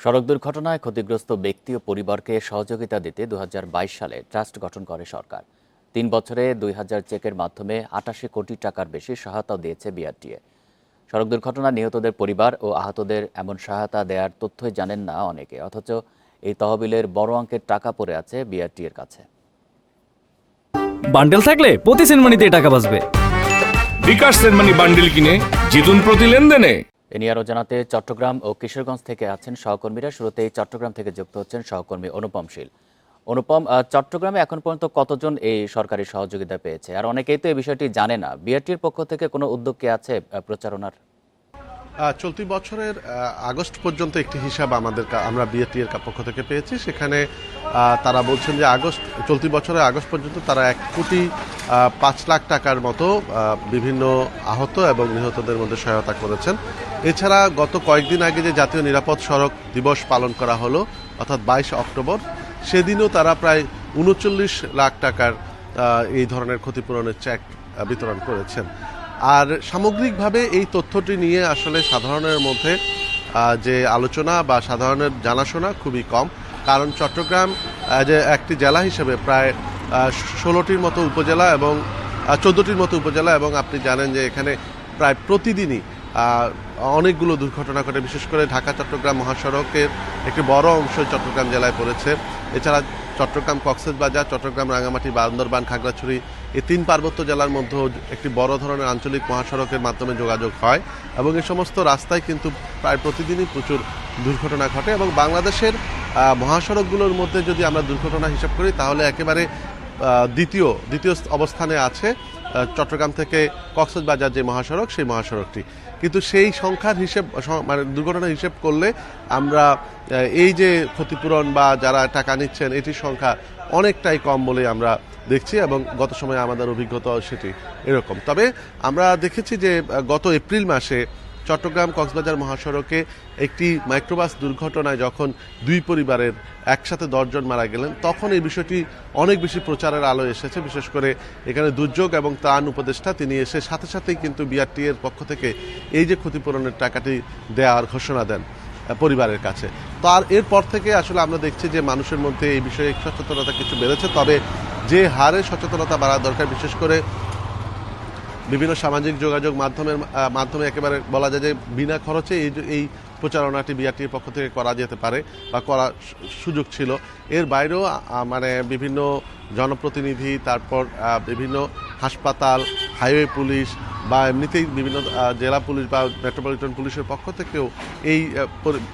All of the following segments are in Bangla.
সড়ক দুর্ঘটনায় ক্ষতিগ্রস্ত ব্যক্তি ও পরিবারকে সহযোগিতা দিতে ২০২২ সালে ট্রাস্ট গঠন করে সরকার। ৩ বছরে ২,০০০ চেকের মাধ্যমে ৮৮ কোটি টাকার বেশি সহায়তাও দিয়েছে বিআরটিএ। সড়ক দুর্ঘটনায় নিহতদের পরিবার ও আহতদের এমন সহায়তা দেওয়ার তথ্যই জানেন না অনেকে, অথচ এই তহবিলের বড় অঙ্কের টাকা পড়ে আছে বিআরটিএর কাছে। বান্ডেল থাকলে প্রতি সেনমানিতে টাকা বাঁচবে। বিকাশ সেনমানি বান্ডেল কিনে জিতুন প্রতি লেনদেনে। এ নিয়ে আরও জানাতে চট্টগ্রাম ও কিশোরগঞ্জ থেকে আছেন সহকর্মীরা। শুরুতেই চট্টগ্রাম থেকে যুক্ত হচ্ছেন সহকর্মী অনুপম শীল। অনুপম, চট্টগ্রামে এখন পর্যন্ত কতজন এই সরকারি সহযোগিতা পেয়েছে? আর অনেকেই তো এই বিষয়টি জানে না। বিআরটির পক্ষ থেকে কোনো উদ্যোগ কি আছে প্রচারণার? চলতি বছরের আগস্ট পর্যন্ত একটি হিসাব আমরা বিআরটি এর পক্ষ থেকে পেয়েছি। সেখানে তারা বলছেন যে চলতি বছরের আগস্ট পর্যন্ত তারা 1,05,00,000 টাকার মতো বিভিন্ন আহত এবং নিহতদের মধ্যে সহায়তা করেছেন। এছাড়া গত কয়েকদিন আগে যে জাতীয় নিরাপদ সড়ক দিবস পালন করা হলো, অর্থাৎ 22 অক্টোবর, সেদিনও তারা প্রায় 39 লাখ টাকার এই ধরনের ক্ষতিপূরণের চেক বিতরণ করেছেন। আর সামগ্রিকভাবে এই তথ্যটি নিয়ে আসলে সাধারণের মধ্যে যে আলোচনা বা সাধারণের জানাশোনা খুবই কম, কারণ চট্টগ্রাম যে একটি জেলা হিসেবে প্রায় 16টির মতো উপজেলা এবং 14টির মতো উপজেলা, এবং আপনি জানেন যে এখানে প্রায় প্রতিদিনই অনেকগুলো দুর্ঘটনা ঘটে। বিশেষ করে ঢাকা চট্টগ্রাম মহাসড়কের একটি বড় অংশ চট্টগ্রাম জেলায় পড়েছে। এছাড়া চট্টগ্রাম কক্সবাজার, চট্টগ্রাম রাঙামাটি, বান্দরবান, খাগড়াছড়ি এই 3 পার্বত্য জেলার মধ্যে একটি বড় ধরনের আঞ্চলিক মহাসড়কের মাধ্যমে যোগাযোগ হয়, এবং এই সমস্ত রাস্তায় কিন্তু প্রায় প্রতিদিনই প্রচুর দুর্ঘটনা ঘটে। এবং বাংলাদেশের মহাসড়কগুলোর মধ্যে যদি আমরা দুর্ঘটনা হিসাব করি, তাহলে একেবারে দ্বিতীয় অবস্থানে আছে চট্টগ্রাম থেকে কক্সবাজার যে মহাসড়ক, সেই মহাসড়কটি। কিন্তু সেই সংখ্যার হিসেব, মানে দুর্ঘটনার হিসেব করলে আমরা এই যে ক্ষতিপূরণ বা যারা টাকা নিচ্ছেন এটির সংখ্যা অনেকটাই কম বলে আমরা দেখছি, এবং গত সময়ে আমাদের অভিজ্ঞতাও সেটি এরকম। তবে আমরা দেখেছি যে গত এপ্রিল মাসে চট্টগ্রাম কক্সবাজার মহাসড়কে একটি মাইক্রোবাস দুর্ঘটনায় যখন 2 পরিবারের একসাথে 10 জন মারা গেলেন, তখন এই বিষয়টি অনেক বেশি প্রচারের আলো এসেছে। বিশেষ করে এখানে দুর্যোগ এবং ত্রাণ উপদেষ্টা তিনি এসে সাথে সাথেই কিন্তু বিআরটি এর পক্ষ থেকে এই যে ক্ষতিপূরণের টাকাটি দেওয়ার ঘোষণা দেন পরিবারের কাছে। তো আর এরপর থেকে আসলে আমরা দেখছি যে মানুষের মধ্যে এই বিষয়ে সচেতনতা কিছু বেড়েছে। তবে যে হারে সচেতনতা বাড়া দরকার, বিশেষ করে বিভিন্ন সামাজিক যোগাযোগ মাধ্যমে একেবারে বলা যায় যে বিনা খরচে এই প্রচারণাটি বিআরটির পক্ষ থেকে করা যেতে পারে বা করার সুযোগ ছিল। এর বাইরেও মানে বিভিন্ন জনপ্রতিনিধি, তারপর বিভিন্ন হাসপাতাল, হাইওয়ে পুলিশ বা এমনিতেই বিভিন্ন জেলা পুলিশ বা মেট্রোপলিটন পুলিশের পক্ষ থেকেও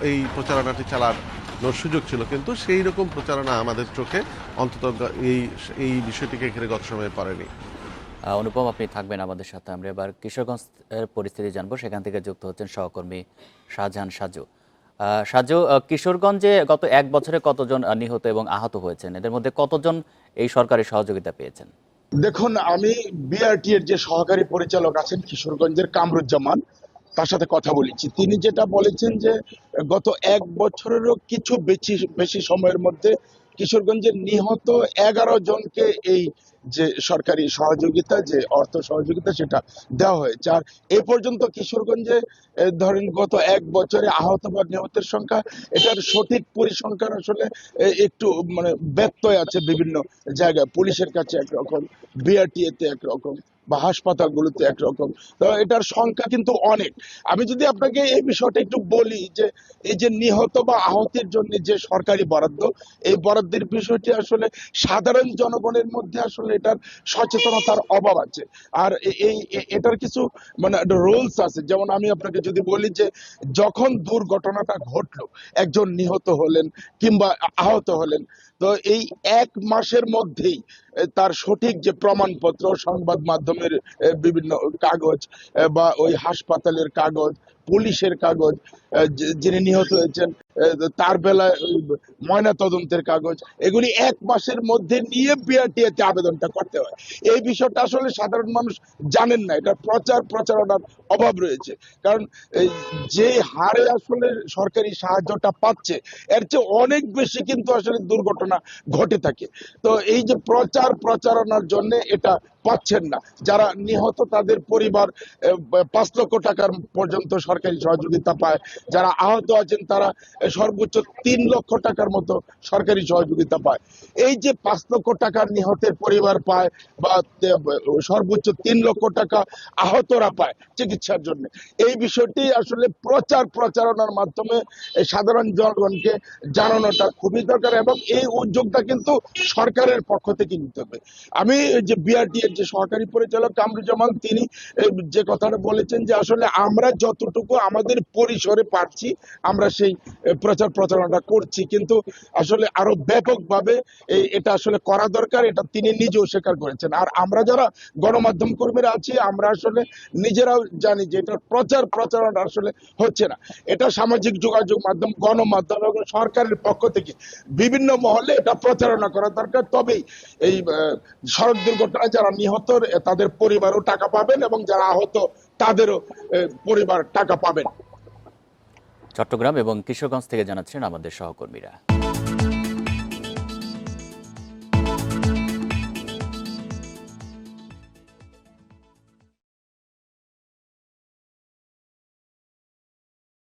এই প্রচারণাটি চালানোর সুযোগ ছিল, কিন্তু সেই রকম প্রচারণা আমাদের চোখে অন্তত এই বিষয়টিকে ঘিরে গত সময়ে পড়েনি। অনুপম, আপনি থাকবেন আমাদের সাথে। আমরা এবার কিশোরগঞ্জের পরিস্থিতি জানবো। সেখান থেকে যুক্ত হচ্ছেন সহকর্মী শাহজাহান সাজু। সাজু, কিশোরগঞ্জে গত 1 বছরে কতজন নিহত এবং আহত হয়েছেন? এদের মধ্যে কতজন এই সরকারি সহযোগিতা পেয়েছেন? দেখুন, আমি বিআরটি এর যে সহকারী পরিচালক আছেন কিশোরগঞ্জের কামরুজ্জামান, তার সাথে কথা বলেছি। তিনি যেটা বলেছেন যে গত 1 বছরেরও কিছু বেশি সময়ের মধ্যে কিশোরগঞ্জের নিহত 11 জনকে এই যে সরকারি সহযোগিতা, যে অর্থ সহযোগিতা, সেটা দেওয়া হয়েছে। আর এ পর্যন্ত কিশোরগঞ্জে ধরেন গত 1 বছরে আহত বা নিহতের সংখ্যা, এটার সঠিক পরিসংখ্যান আসলে একটু মানে ব্যত্যয় আছে বিভিন্ন জায়গায়। পুলিশের কাছে একরকম, বিআরটি এতে একরকম, বা হাসপাতালগুলোতে একরকম। তো এটার সংখ্যা কিন্তু অনেক। আমি যদি আপনাকে এই বিষয়টা একটু বলি যে এই যে নিহত বা আহতের জন্য যে সরকারি বরাদ্দ, এই বরাদ্দের বিষয়টি আসলে সাধারণ জনগণের মধ্যে আসলে এটার সচেতনতার অভাব আছে। আর এটার কিছু মানে রুলস আছে। যেমন আমি আপনাকে যদি বলি যে যখন দুর্ঘটনাটা ঘটলো, একজন নিহত হলেন কিংবা আহত হলেন, তো এই 1 মাসের মধ্যেই তার সঠিক যে প্রমাণপত্র, সংবাদ মাধ্যমের বিভিন্ন কাগজ বা ওই হাসপাতালের কাগজ, পুলিশের কাগজ, যিনি নিহত হয়েছেন তার বেলায় ময়না তদন্তের কাগজ, এগুলি 1 মাসের মধ্যে নিয়ে বিআরটিএতে আবেদনটা করতে হয়। এই বিষয়টা আসলে সাধারণ মানুষ জানেন না, এটা প্রচারণার অভাব রয়েছে। কারণ যে হারে আসলে সরকারি সাহায্যটা পাচ্ছে, এর চেয়ে অনেক বেশি কিন্তু আসলে দুর্ঘটনা ঘটে থাকে। তো এই যে প্রচারণার জন্য এটা পাচ্ছেন না। যারা নিহত তাদের পরিবার 5 লক্ষ টাকার পর্যন্ত সরকারি সহযোগিতা পায়, যারা আহত আছেন তারা সর্বোচ্চ 3 লক্ষ টাকার মতো সরকারি সহযোগিতা পায়। এই যে 5 লক্ষ টাকার নিহতের পরিবার পায় বা সর্বোচ্চ 3 লক্ষ টাকা আহতরা পায় চিকিৎসার জন্য, এই বিষয়টি আসলে প্রচারণার মাধ্যমে সাধারণ জনগণকে জানানোটা খুবই দরকার এবং এই উদ্যোগটা কিন্তু সরকারের পক্ষ থেকে নিতে হবে। আমি যে বিআরটি এর যে সহকারী পরিচালক কামরুজ্জামান তিনি যে কথাটা বলেছেন যে আসলে আমরা যতটুকু আমাদের পরিসরে পারছি আমরা সেই প্রচারণাটা করছি, কিন্তু আসলে আরো ব্যাপকভাবে এটা আসলে করা দরকার, এটা তিনি নিজেও স্বীকার করেছেন। আর আমরা যারা গণমাধ্যম কর্মীরা আছি আমরা আসলে নিজেরাও জানি যে এটা প্রচারণা আসলে হচ্ছে না। এটা সামাজিক যোগাযোগ মাধ্যম, গণমাধ্যম এবং সরকারের পক্ষ থেকে বিভিন্ন মহলে এটা প্রচারণা করা দরকার, তবেই এই সড়ক দুর্ঘটনায় যারা নিহত তাদের পরিবারও টাকা পাবেন এবং যারা আহত তাদেরও পরিবার টাকা পাবেন। চট্টগ্রাম এবং কিশোরগঞ্জ থেকে জানাচ্ছেন আমাদের সহকর্মীরা।